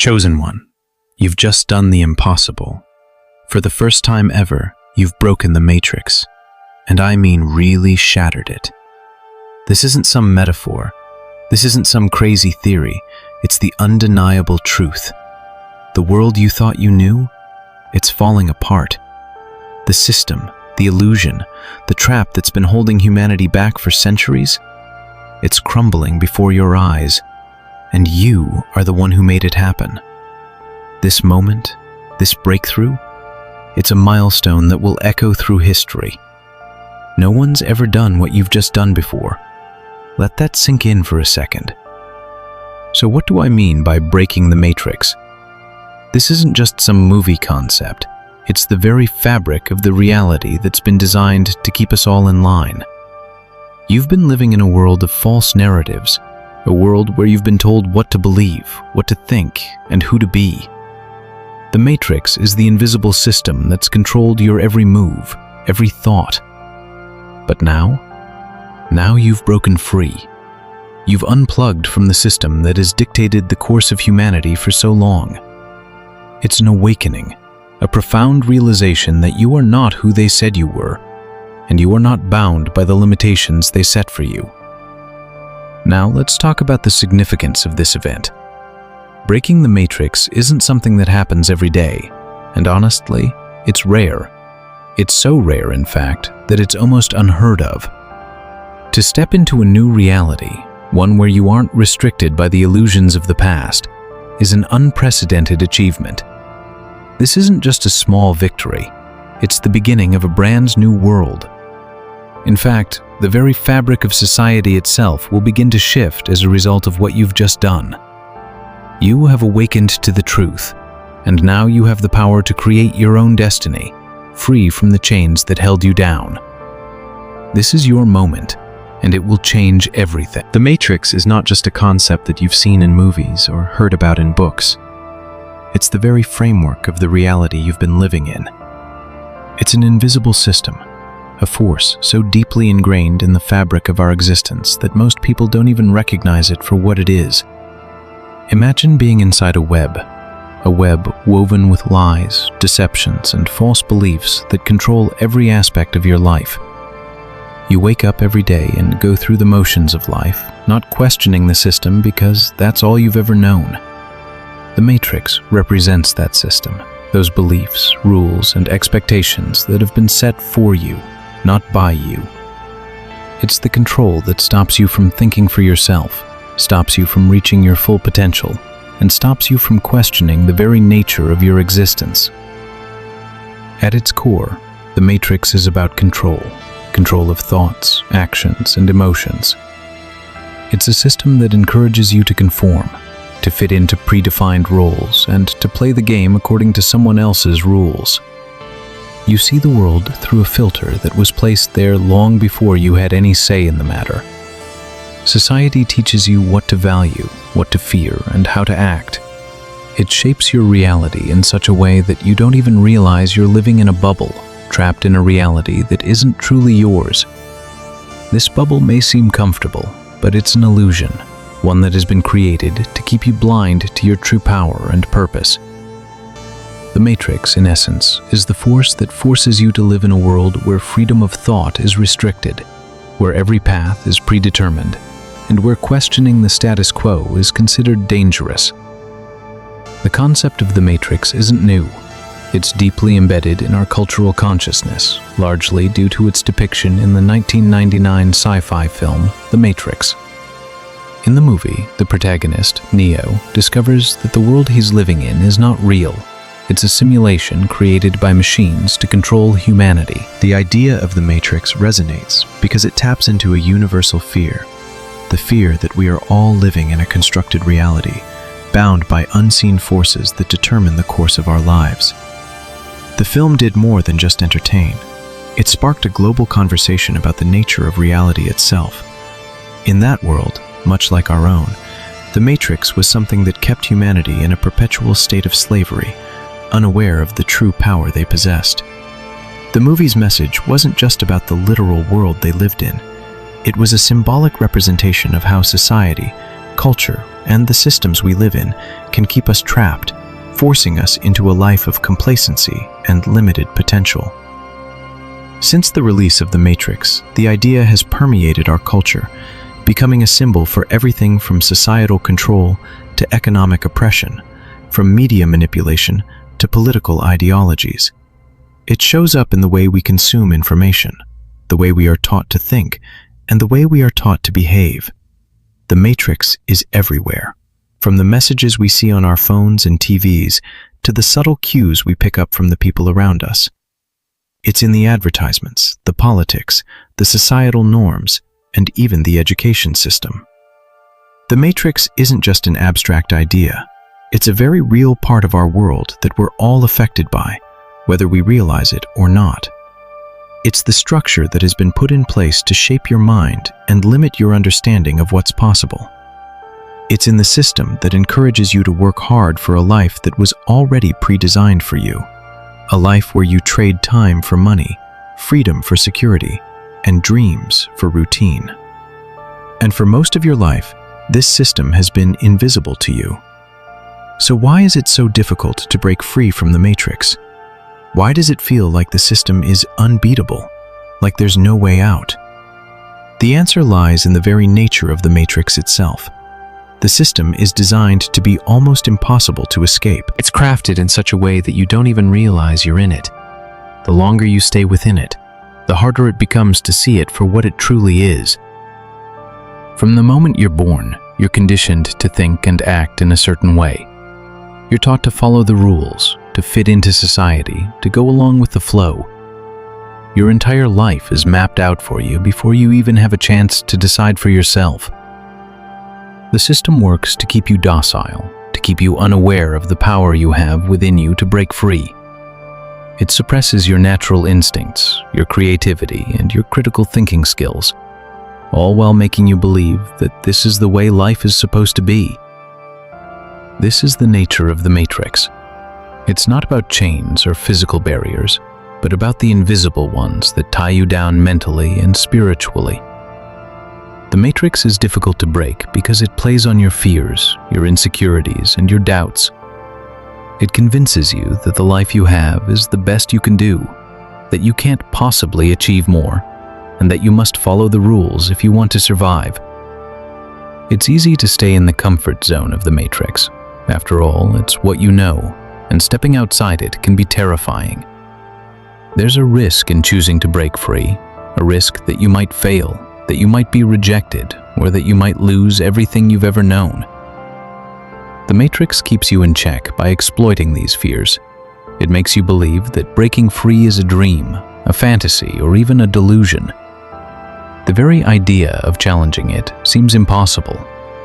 Chosen one, you've just done the impossible. For the first time ever, you've broken the matrix, and I mean really shattered it. This isn't some metaphor. This isn't some crazy theory. It's the undeniable truth. The world you thought you knew, it's falling apart. The system, the illusion, the trap that's been holding humanity back for centuries, it's crumbling before your eyes, and you are the one who made it happen. This moment, this breakthrough, it's a milestone that will echo through history. No one's ever done what you've just done before. Let that sink in for a second. So what do I mean by breaking the matrix? This isn't just some movie concept. It's the very fabric of the reality that's been designed to keep us all in line. You've been living in a world of false narratives, a world where you've been told what to believe, what to think, and who to be. The matrix is the invisible system that's controlled your every move, every thought. But now you've broken free. You've unplugged from the system that has dictated the course of humanity for so long. It's an awakening, a profound realization that you are not who they said you were, and you are not bound by the limitations they set for you. Now let's talk about the significance of this event. Breaking the matrix isn't something that happens every day, and honestly, it's rare. It's so rare, in fact, that it's almost unheard of. To step into a new reality, one where you aren't restricted by the illusions of the past, is an unprecedented achievement. This isn't just a small victory, it's the beginning of a brand new world. In fact, the very fabric of society itself will begin to shift as a result of what you've just done. You have awakened to the truth, and now you have the power to create your own destiny, free from the chains that held you down. This is your moment, and it will change everything. The Matrix is not just a concept that you've seen in movies or heard about in books. It's the very framework of the reality you've been living in. It's an invisible system, a force so deeply ingrained in the fabric of our existence that most people don't even recognize it for what it is. Imagine being inside a web woven with lies, deceptions, and false beliefs that control every aspect of your life. You wake up every day and go through the motions of life, not questioning the system because that's all you've ever known. The Matrix represents that system, those beliefs, rules, and expectations that have been set for you, not by you. It's the control that stops you from thinking for yourself, stops you from reaching your full potential, and stops you from questioning the very nature of your existence. At its core, the Matrix is about control of thoughts, actions, and emotions. It's a system that encourages you to conform, to fit into predefined roles, and to play the game according to someone else's rules. You see the world through a filter that was placed there long before you had any say in the matter. Society teaches you what to value, what to fear, and how to act. It shapes your reality in such a way that you don't even realize you're living in a bubble, trapped in a reality that isn't truly yours. This bubble may seem comfortable, but it's an illusion, one that has been created to keep you blind to your true power and purpose. The Matrix, in essence, is the force that forces you to live in a world where freedom of thought is restricted, where every path is predetermined, and where questioning the status quo is considered dangerous. The concept of the Matrix isn't new. It's deeply embedded in our cultural consciousness, largely due to its depiction in the 1999 sci-fi film, The Matrix. In the movie, the protagonist, Neo, discovers that the world he's living in is not real. It's a simulation created by machines to control humanity. The idea of the Matrix resonates because it taps into a universal fear, the fear that we are all living in a constructed reality, bound by unseen forces that determine the course of our lives. The film did more than just entertain. It sparked a global conversation about the nature of reality itself. In that world, much like our own, the Matrix was something that kept humanity in a perpetual state of slavery, unaware of the true power they possessed. The movie's message wasn't just about the literal world they lived in. It was a symbolic representation of how society, culture, and the systems we live in can keep us trapped, forcing us into a life of complacency and limited potential. Since the release of The Matrix, the idea has permeated our culture, becoming a symbol for everything from societal control to economic oppression, from media manipulation to political ideologies. It shows up in the way we consume information, the way we are taught to think, and the way we are taught to behave. The Matrix is everywhere, from the messages we see on our phones and TVs to the subtle cues we pick up from the people around us. It's in the advertisements, the politics, the societal norms, and even the education system. The Matrix isn't just an abstract idea. It's a very real part of our world that we're all affected by, whether we realize it or not. It's the structure that has been put in place to shape your mind and limit your understanding of what's possible. It's in the system that encourages you to work hard for a life that was already pre-designed for you, a life where you trade time for money, freedom for security, and dreams for routine. And for most of your life, this system has been invisible to you. So why is it so difficult to break free from the Matrix? Why does it feel like the system is unbeatable, like there's no way out? The answer lies in the very nature of the Matrix itself. The system is designed to be almost impossible to escape. It's crafted in such a way that you don't even realize you're in it. The longer you stay within it, the harder it becomes to see it for what it truly is. From the moment you're born, you're conditioned to think and act in a certain way. You're taught to follow the rules, to fit into society, to go along with the flow. Your entire life is mapped out for you before you even have a chance to decide for yourself. The system works to keep you docile, to keep you unaware of the power you have within you to break free. It suppresses your natural instincts, your creativity, and your critical thinking skills, all while making you believe that this is the way life is supposed to be. This is the nature of the Matrix. It's not about chains or physical barriers, but about the invisible ones that tie you down mentally and spiritually. The Matrix is difficult to break because it plays on your fears, your insecurities, and your doubts. It convinces you that the life you have is the best you can do, that you can't possibly achieve more, and that you must follow the rules if you want to survive. It's easy to stay in the comfort zone of the Matrix. After all, it's what you know, and stepping outside it can be terrifying. There's a risk in choosing to break free, a risk that you might fail, that you might be rejected, or that you might lose everything you've ever known. The Matrix keeps you in check by exploiting these fears. It makes you believe that breaking free is a dream, a fantasy, or even a delusion. The very idea of challenging it seems impossible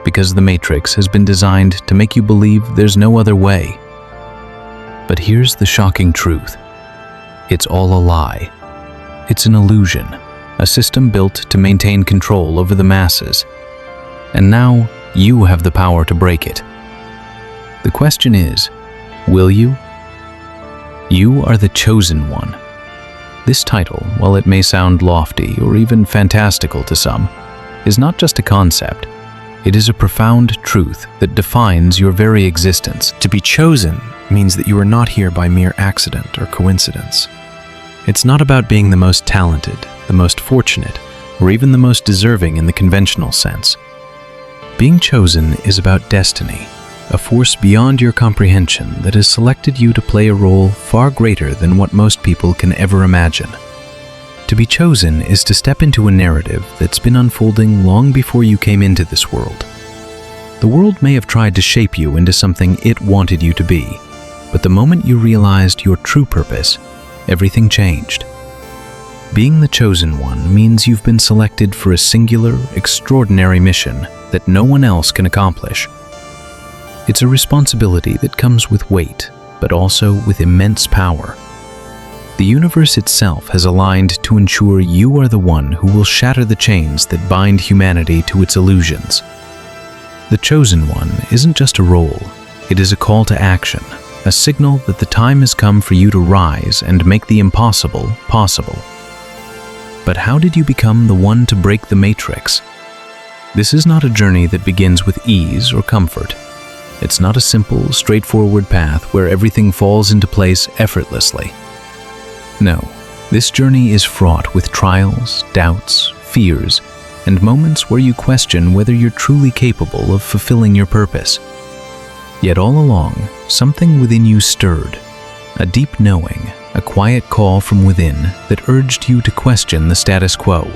because the Matrix has been designed to make you believe there's no other way. But here's the shocking truth. It's all a lie. It's an illusion, a system built to maintain control over the masses. And now you have the power to break it. The question is, will you? You are the chosen one. This title, while it may sound lofty or even fantastical to some, is not just a concept. It is a profound truth that defines your very existence. To be chosen means that you are not here by mere accident or coincidence. It's not about being the most talented, the most fortunate, or even the most deserving in the conventional sense. Being chosen is about destiny, a force beyond your comprehension that has selected you to play a role far greater than what most people can ever imagine. To be chosen is to step into a narrative that's been unfolding long before you came into this world. The world may have tried to shape you into something it wanted you to be, but the moment you realized your true purpose, everything changed. Being the chosen one means you've been selected for a singular, extraordinary mission that no one else can accomplish. It's a responsibility that comes with weight, but also with immense power. The universe itself has aligned to ensure you are the one who will shatter the chains that bind humanity to its illusions. The chosen one isn't just a role, it is a call to action, a signal that the time has come for you to rise and make the impossible possible. But how did you become the one to break the Matrix? This is not a journey that begins with ease or comfort. It's not a simple, straightforward path where everything falls into place effortlessly. No, this journey is fraught with trials, doubts, fears, and moments where you question whether you're truly capable of fulfilling your purpose. Yet all along, something within you stirred, a deep knowing, a quiet call from within that urged you to question the status quo.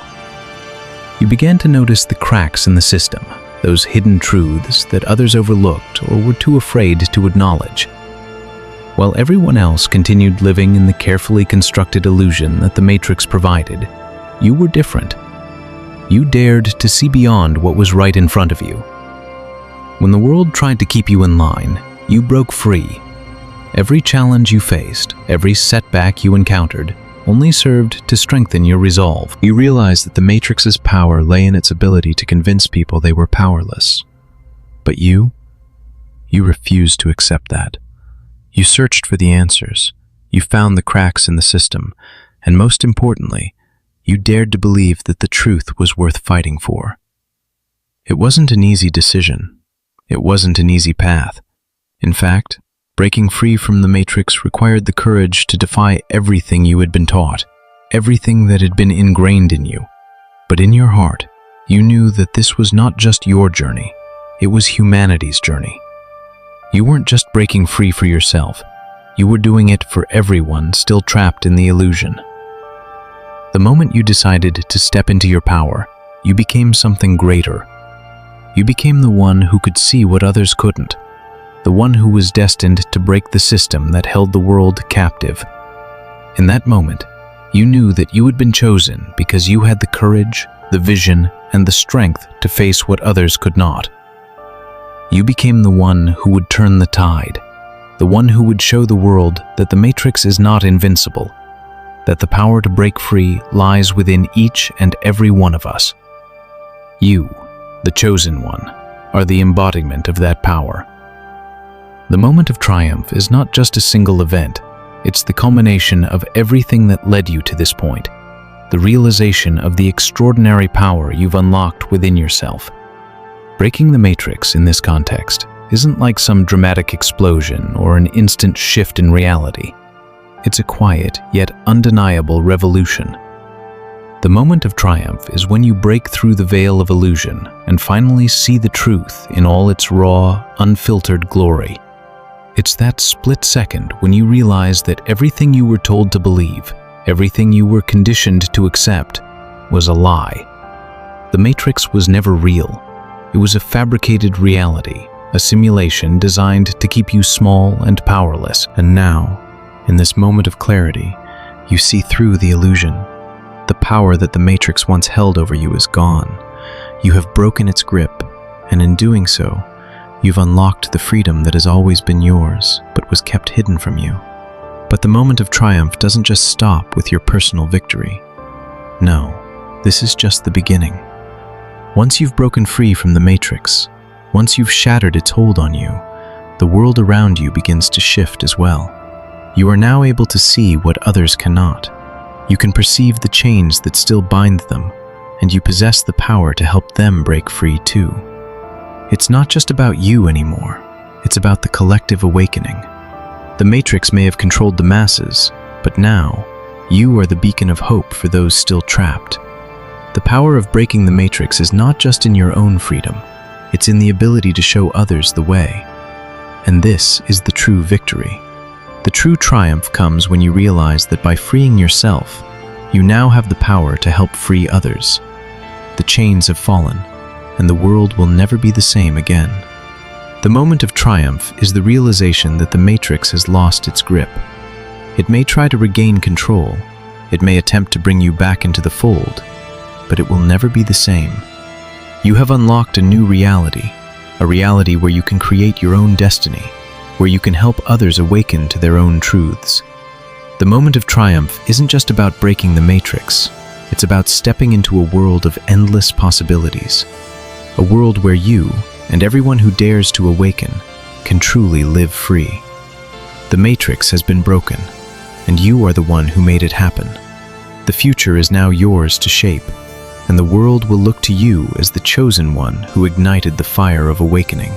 You began to notice the cracks in the system, those hidden truths that others overlooked or were too afraid to acknowledge. While everyone else continued living in the carefully constructed illusion that the Matrix provided, you were different. You dared to see beyond what was right in front of you. When the world tried to keep you in line, you broke free. Every challenge you faced, every setback you encountered, only served to strengthen your resolve. You realized that the Matrix's power lay in its ability to convince people they were powerless. But you refused to accept that. You searched for the answers. You found the cracks in the system. And most importantly, you dared to believe that the truth was worth fighting for. It wasn't an easy decision. It wasn't an easy path. In fact, breaking free from the Matrix required the courage to defy everything you had been taught, everything that had been ingrained in you. But in your heart, you knew that this was not just your journey, it was humanity's journey. You weren't just breaking free for yourself, you were doing it for everyone still trapped in the illusion. The moment you decided to step into your power, you became something greater. You became the one who could see what others couldn't, the one who was destined to break the system that held the world captive. In that moment, you knew that you had been chosen because you had the courage, the vision, and the strength to face what others could not. You became the one who would turn the tide, the one who would show the world that the Matrix is not invincible, that the power to break free lies within each and every one of us. You, the chosen one, are the embodiment of that power. The moment of triumph is not just a single event, it's the culmination of everything that led you to this point, the realization of the extraordinary power you've unlocked within yourself. Breaking the Matrix in this context isn't like some dramatic explosion or an instant shift in reality. It's a quiet yet undeniable revolution. The moment of triumph is when you break through the veil of illusion and finally see the truth in all its raw, unfiltered glory. It's that split second when you realize that everything you were told to believe, everything you were conditioned to accept, was a lie. The Matrix was never real. It was a fabricated reality, a simulation designed to keep you small and powerless. And now, in this moment of clarity, you see through the illusion. The power that the Matrix once held over you is gone. You have broken its grip, and in doing so, you've unlocked the freedom that has always been yours, but was kept hidden from you. But the moment of triumph doesn't just stop with your personal victory. No, this is just the beginning. Once you've broken free from the Matrix, once you've shattered its hold on you, the world around you begins to shift as well. You are now able to see what others cannot. You can perceive the chains that still bind them, and you possess the power to help them break free too. It's not just about you anymore, it's about the collective awakening. The Matrix may have controlled the masses, but now, you are the beacon of hope for those still trapped. The power of breaking the Matrix is not just in your own freedom, it's in the ability to show others the way. And this is the true victory. The true triumph comes when you realize that by freeing yourself, you now have the power to help free others. The chains have fallen, and the world will never be the same again. The moment of triumph is the realization that the Matrix has lost its grip. It may try to regain control, it may attempt to bring you back into the fold, but it will never be the same. You have unlocked a new reality, a reality where you can create your own destiny, where you can help others awaken to their own truths. The moment of triumph isn't just about breaking the Matrix, it's about stepping into a world of endless possibilities, a world where you, and everyone who dares to awaken, can truly live free. The Matrix has been broken, and you are the one who made it happen. The future is now yours to shape, and the world will look to you as the chosen one who ignited the fire of awakening.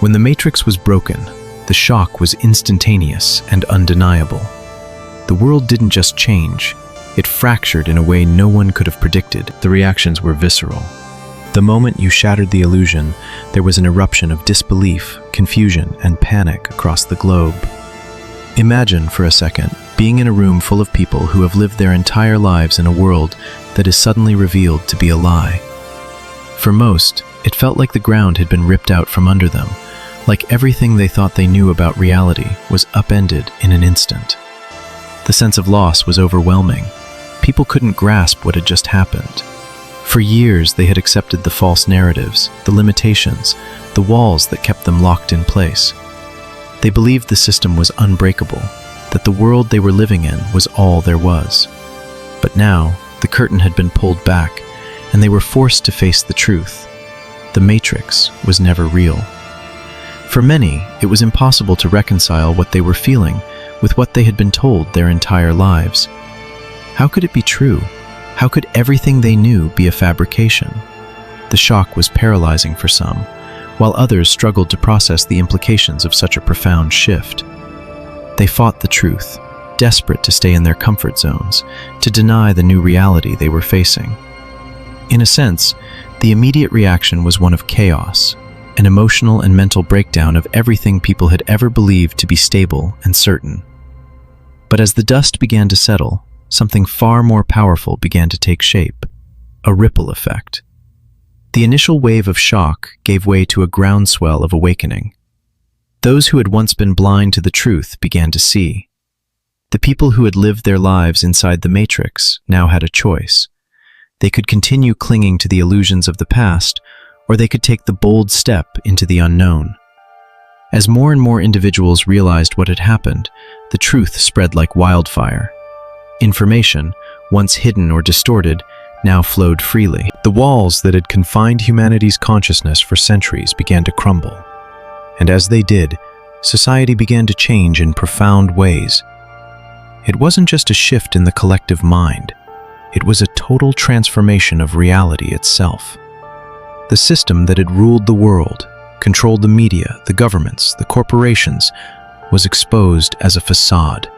When the matrix was broken, the shock was instantaneous and undeniable. The world didn't just change, it fractured in a way no one could have predicted. The reactions were visceral. The moment you shattered the illusion, there was an eruption of disbelief, confusion, and panic across the globe. Imagine, for a second, being in a room full of people who have lived their entire lives in a world that is suddenly revealed to be a lie. For most, it felt like the ground had been ripped out from under them, like everything they thought they knew about reality was upended in an instant. The sense of loss was overwhelming. People couldn't grasp what had just happened. For years, they had accepted the false narratives, the limitations, the walls that kept them locked in place. They believed the system was unbreakable, that the world they were living in was all there was. But now, the curtain had been pulled back, and they were forced to face the truth. The Matrix was never real. For many, it was impossible to reconcile what they were feeling with what they had been told their entire lives. How could it be true? How could everything they knew be a fabrication? The shock was paralyzing for some, while others struggled to process the implications of such a profound shift. They fought the truth, desperate to stay in their comfort zones, to deny the new reality they were facing. In a sense, the immediate reaction was one of chaos, an emotional and mental breakdown of everything people had ever believed to be stable and certain. But as the dust began to settle, something far more powerful began to take shape, a ripple effect. The initial wave of shock gave way to a groundswell of awakening. Those who had once been blind to the truth began to see. The people who had lived their lives inside the Matrix now had a choice. They could continue clinging to the illusions of the past, or they could take the bold step into the unknown. As more and more individuals realized what had happened, the truth spread like wildfire. Information, once hidden or distorted, now flowed freely. The walls that had confined humanity's consciousness for centuries began to crumble. And as they did, society began to change in profound ways. It wasn't just a shift in the collective mind. It was a total transformation of reality itself. The system that had ruled the world, controlled the media, the governments, the corporations, was exposed as a facade.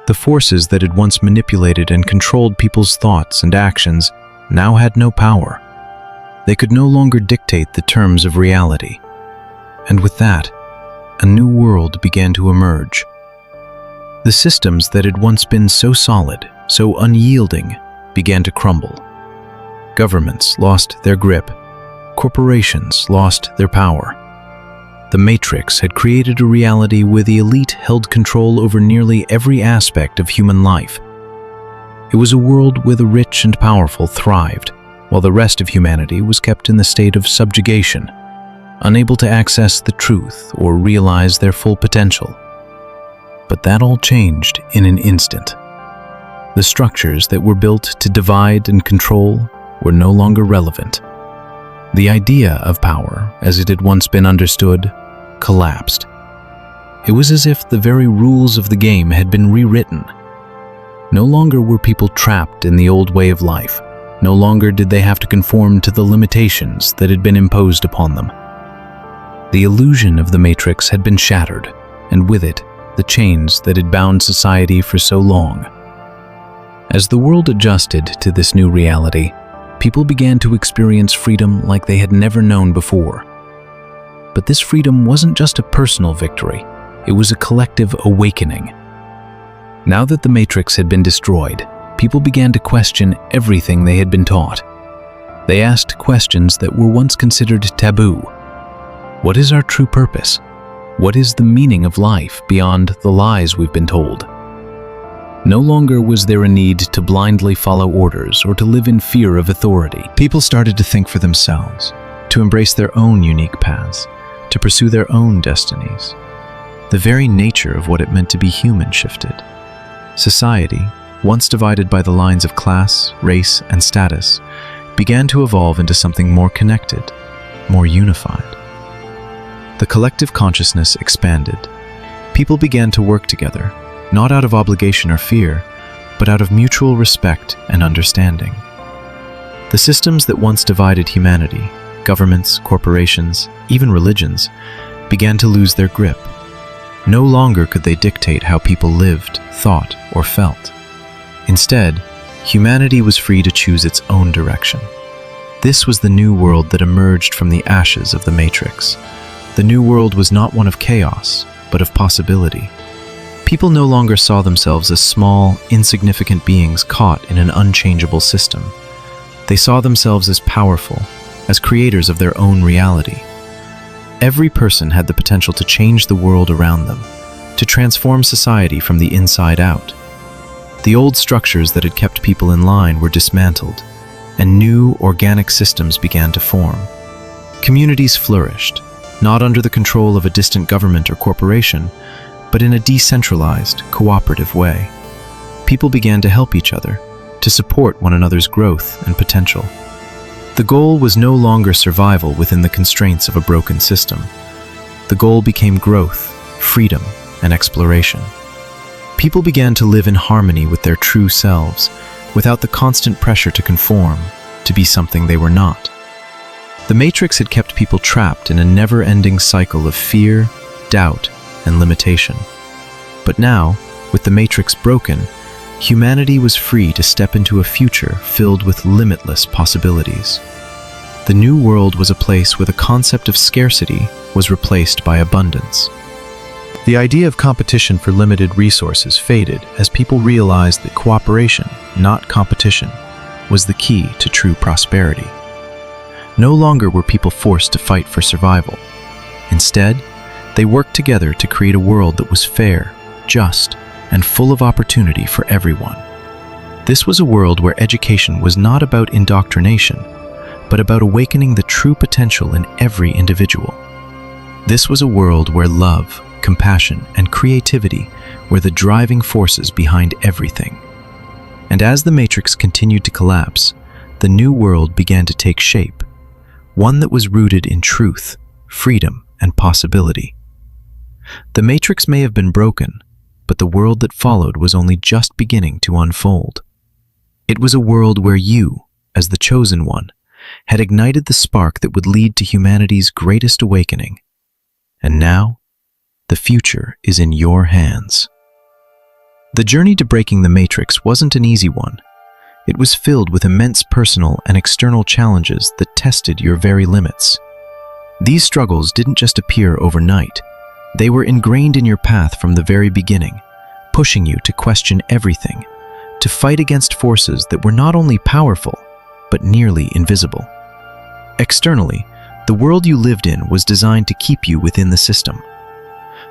The forces that had once manipulated and controlled people's thoughts and actions now had no power. They could no longer dictate the terms of reality. And with that, a new world began to emerge. The systems that had once been so solid, so unyielding, began to crumble. Governments lost their grip. Corporations lost their power. The Matrix had created a reality where the elite held control over nearly every aspect of human life. It was a world where the rich and powerful thrived, while the rest of humanity was kept in the state of subjugation, unable to access the truth or realize their full potential. But that all changed in an instant. The structures that were built to divide and control were no longer relevant. The idea of power, as it had once been understood, collapsed. It was as if the very rules of the game had been rewritten. No longer were people trapped in the old way of life. No longer did they have to conform to the limitations that had been imposed upon them. The illusion of the Matrix had been shattered, and with it, the chains that had bound society for so long. As the world adjusted to this new reality, people began to experience freedom like they had never known before. But this freedom wasn't just a personal victory, it was a collective awakening. Now that the Matrix had been destroyed, people began to question everything they had been taught. They asked questions that were once considered taboo. What is our true purpose? What is the meaning of life beyond the lies we've been told? No longer was there a need to blindly follow orders or to live in fear of authority. People started to think for themselves, to embrace their own unique paths, to pursue their own destinies. The very nature of what it meant to be human shifted. Society, once divided by the lines of class, race, and status, began to evolve into something more connected, more unified. The collective consciousness expanded. People began to work together, not out of obligation or fear, but out of mutual respect and understanding. The systems that once divided humanity, governments, corporations, even religions, began to lose their grip. No longer could they dictate how people lived, thought, or felt. Instead, humanity was free to choose its own direction. This was the new world that emerged from the ashes of the Matrix. The new world was not one of chaos, but of possibility. People no longer saw themselves as small, insignificant beings caught in an unchangeable system. They saw themselves as powerful, as creators of their own reality. Every person had the potential to change the world around them, to transform society from the inside out. The old structures that had kept people in line were dismantled, and new, organic systems began to form. Communities flourished, not under the control of a distant government or corporation, but in a decentralized, cooperative way. People began to help each other, to support one another's growth and potential. The goal was no longer survival within the constraints of a broken system. The goal became growth, freedom, and exploration. People began to live in harmony with their true selves, without the constant pressure to conform, to be something they were not. The Matrix had kept people trapped in a never-ending cycle of fear, doubt, and limitation. But now, with the Matrix broken, humanity was free to step into a future filled with limitless possibilities. The new world was a place where the concept of scarcity was replaced by abundance. The idea of competition for limited resources faded as people realized that cooperation, not competition, was the key to true prosperity. No longer were people forced to fight for survival. Instead, they worked together to create a world that was fair, just, and full of opportunity for everyone. This was a world where education was not about indoctrination, but about awakening the true potential in every individual. This was a world where love, compassion, and creativity were the driving forces behind everything. And as the Matrix continued to collapse, the new world began to take shape, one that was rooted in truth, freedom, and possibility. The Matrix may have been broken, but the world that followed was only just beginning to unfold. It was a world where you, as the chosen one, had ignited the spark that would lead to humanity's greatest awakening. And now, the future is in your hands. The journey to breaking the Matrix wasn't an easy one. It was filled with immense personal and external challenges that tested your very limits. These struggles didn't just appear overnight. They were ingrained in your path from the very beginning, pushing you to question everything, to fight against forces that were not only powerful, but nearly invisible. Externally, the world you lived in was designed to keep you within the system.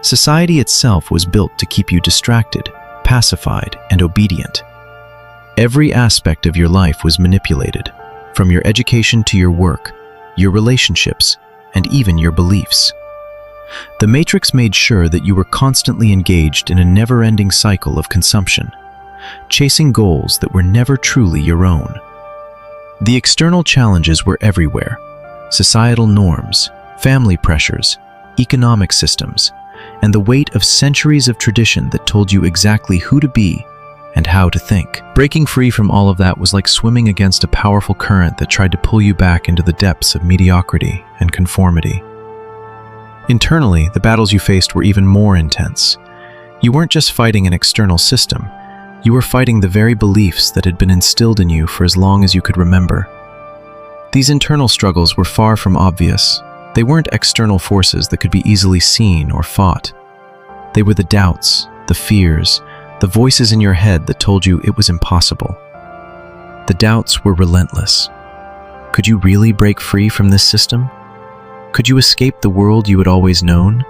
Society itself was built to keep you distracted, pacified, and obedient. Every aspect of your life was manipulated, from your education to your work, your relationships, and even your beliefs. The Matrix made sure that you were constantly engaged in a never-ending cycle of consumption, chasing goals that were never truly your own. The external challenges were everywhere: societal norms, family pressures, economic systems, and the weight of centuries of tradition that told you exactly who to be and how to think. Breaking free from all of that was like swimming against a powerful current that tried to pull you back into the depths of mediocrity and conformity. Internally, the battles you faced were even more intense. You weren't just fighting an external system, you were fighting the very beliefs that had been instilled in you for as long as you could remember. These internal struggles were far from obvious. They weren't external forces that could be easily seen or fought. They were the doubts, the fears, the voices in your head that told you it was impossible. The doubts were relentless. Could you really break free from this system? Could you escape the world you had always known?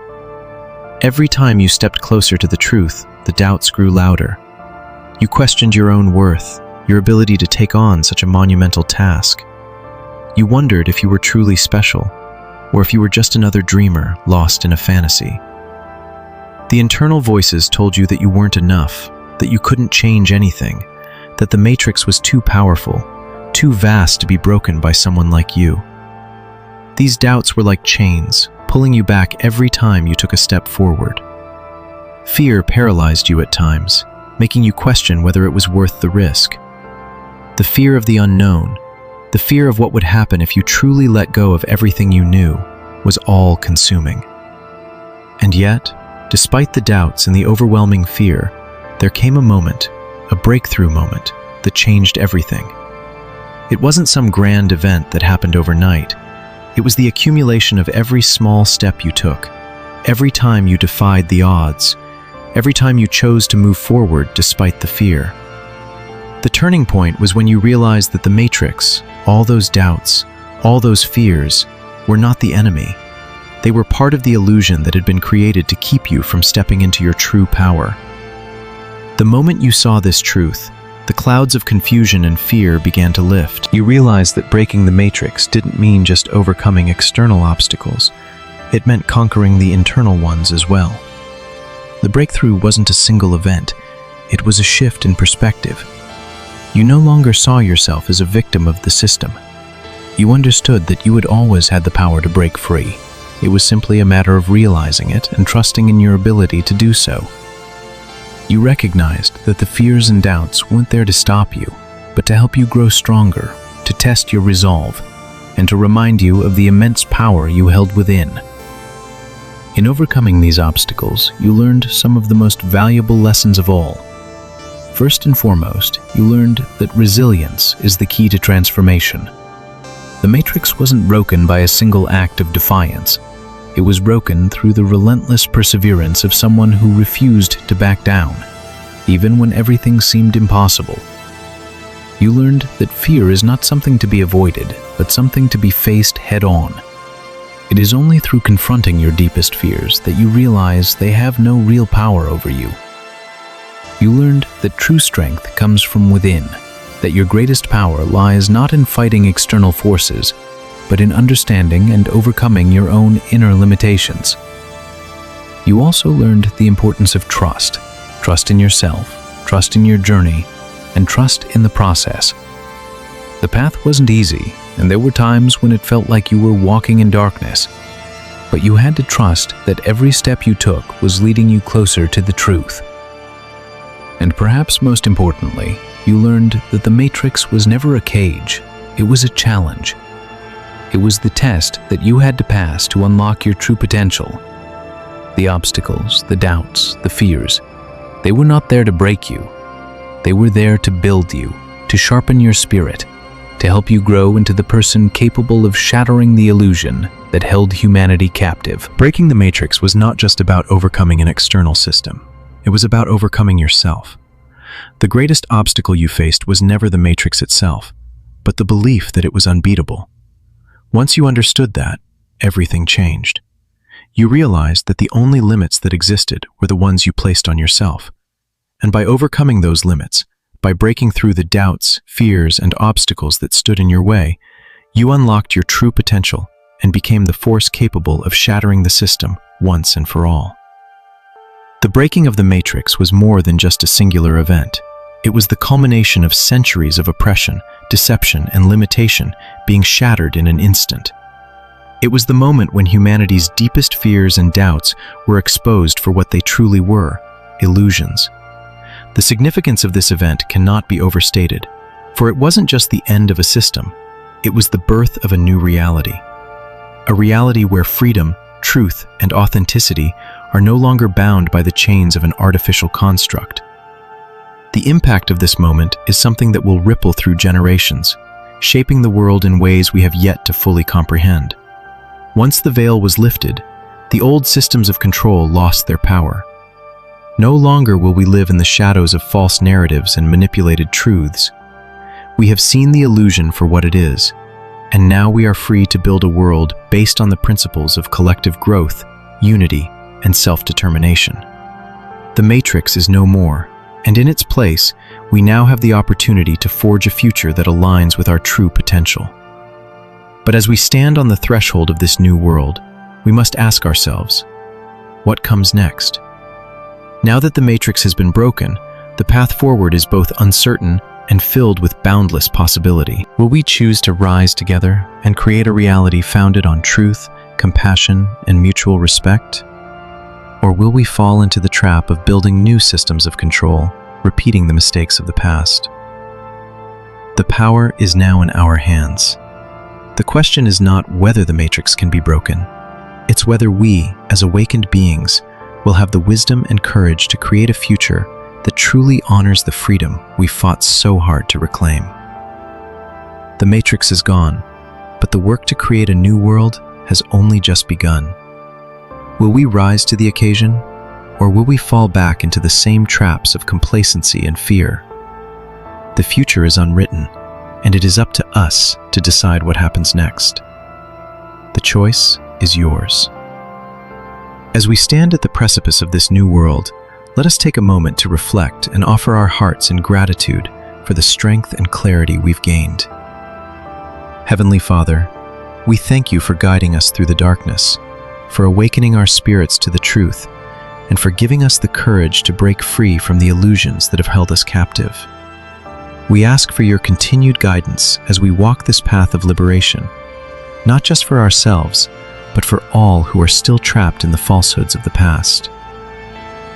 Every time you stepped closer to the truth, the doubts grew louder. You questioned your own worth, your ability to take on such a monumental task. You wondered if you were truly special, or if you were just another dreamer lost in a fantasy. The internal voices told you that you weren't enough, that you couldn't change anything, that the Matrix was too powerful, too vast to be broken by someone like you. These doubts were like chains, pulling you back every time you took a step forward. Fear paralyzed you at times, making you question whether it was worth the risk. The fear of the unknown, The fear of what would happen if you truly let go of everything you knew was all-consuming. And yet, despite the doubts and the overwhelming fear, there came a moment, a breakthrough moment, that changed everything. It wasn't some grand event that happened overnight. It was the accumulation of every small step you took, every time you defied the odds, every time you chose to move forward despite the fear. The turning point was when you realized that the matrix, all those doubts, all those fears, were not the enemy. They were part of the illusion that had been created to keep you from stepping into your true power. The moment you saw this truth, the clouds of confusion and fear began to lift. You realized that breaking the matrix didn't mean just overcoming external obstacles. It meant conquering the internal ones as well. The breakthrough wasn't a single event. It was a shift in perspective. You no longer saw yourself as a victim of the system. You understood that you had always had the power to break free. It was simply a matter of realizing it and trusting in your ability to do so. You recognized that the fears and doubts weren't there to stop you, but to help you grow stronger, to test your resolve, and to remind you of the immense power you held within. In overcoming these obstacles, you learned some of the most valuable lessons of all. First and foremost, you learned that resilience is the key to transformation. The matrix wasn't broken by a single act of defiance. It was broken through the relentless perseverance of someone who refused to back down, even when everything seemed impossible. You learned that fear is not something to be avoided, but something to be faced head-on. It is only through confronting your deepest fears that you realize they have no real power over you. You learned that true strength comes from within, that your greatest power lies not in fighting external forces, but in understanding and overcoming your own inner limitations. You also learned the importance of trust. Trust in yourself, trust in your journey, and trust in the process. The path wasn't easy, and there were times when it felt like you were walking in darkness. But you had to trust that every step you took was leading you closer to the truth. And perhaps most importantly, you learned that the matrix was never a cage. It was a challenge. It was the test that you had to pass to unlock your true potential. The obstacles, the doubts, the fears, they were not there to break you. They were there to build you, to sharpen your spirit, to help you grow into the person capable of shattering the illusion that held humanity captive. Breaking the matrix was not just about overcoming an external system. It was about overcoming yourself. The greatest obstacle you faced was never the matrix itself, but the belief that it was unbeatable. Once you understood that, everything changed. You realized that the only limits that existed were the ones you placed on yourself. And by overcoming those limits, by breaking through the doubts, fears, and obstacles that stood in your way, you unlocked your true potential and became the force capable of shattering the system once and for all. The breaking of the matrix was more than just a singular event. It was the culmination of centuries of oppression, deception, and limitation being shattered in an instant. It was the moment when humanity's deepest fears and doubts were exposed for what they truly were, illusions. The significance of this event cannot be overstated, for it wasn't just the end of a system, it was the birth of a new reality. A reality where freedom, truth, and authenticity are no longer bound by the chains of an artificial construct. The impact of this moment is something that will ripple through generations, shaping the world in ways we have yet to fully comprehend. Once the veil was lifted, the old systems of control lost their power. No longer will we live in the shadows of false narratives and manipulated truths. We have seen the illusion for what it is, and now we are free to build a world based on the principles of collective growth, unity, and self-determination. The matrix is no more, and in its place, we now have the opportunity to forge a future that aligns with our true potential. But as we stand on the threshold of this new world, we must ask ourselves, what comes next? Now that the matrix has been broken, the path forward is both uncertain and filled with boundless possibility. Will we choose to rise together and create a reality founded on truth, compassion, and mutual respect? Or will we fall into the trap of building new systems of control, repeating the mistakes of the past? The power is now in our hands. The question is not whether the matrix can be broken. It's whether we, as awakened beings, will have the wisdom and courage to create a future that truly honors the freedom we fought so hard to reclaim. The matrix is gone, but the work to create a new world has only just begun. Will we rise to the occasion, or will we fall back into the same traps of complacency and fear? The future is unwritten, and it is up to us to decide what happens next. The choice is yours. As we stand at the precipice of this new world, let us take a moment to reflect and offer our hearts in gratitude for the strength and clarity we've gained. Heavenly Father, we thank you for guiding us through the darkness, for awakening our spirits to the truth, and for giving us the courage to break free from the illusions that have held us captive. We ask for your continued guidance as we walk this path of liberation, not just for ourselves, but for all who are still trapped in the falsehoods of the past.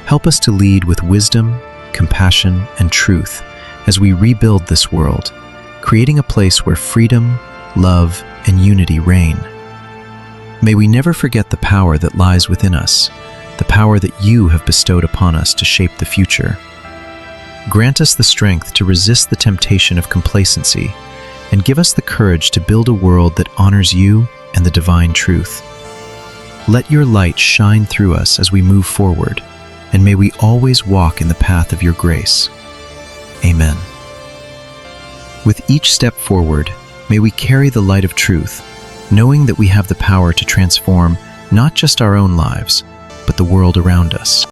Help us to lead with wisdom, compassion, and truth as we rebuild this world, creating a place where freedom, love, and unity reign. May we never forget the power that lies within us, the power that you have bestowed upon us to shape the future. Grant us the strength to resist the temptation of complacency, and give us the courage to build a world that honors you and the divine truth. Let your light shine through us as we move forward, and may we always walk in the path of your grace. Amen. With each step forward, may we carry the light of truth, knowing that we have the power to transform not just our own lives, but the world around us.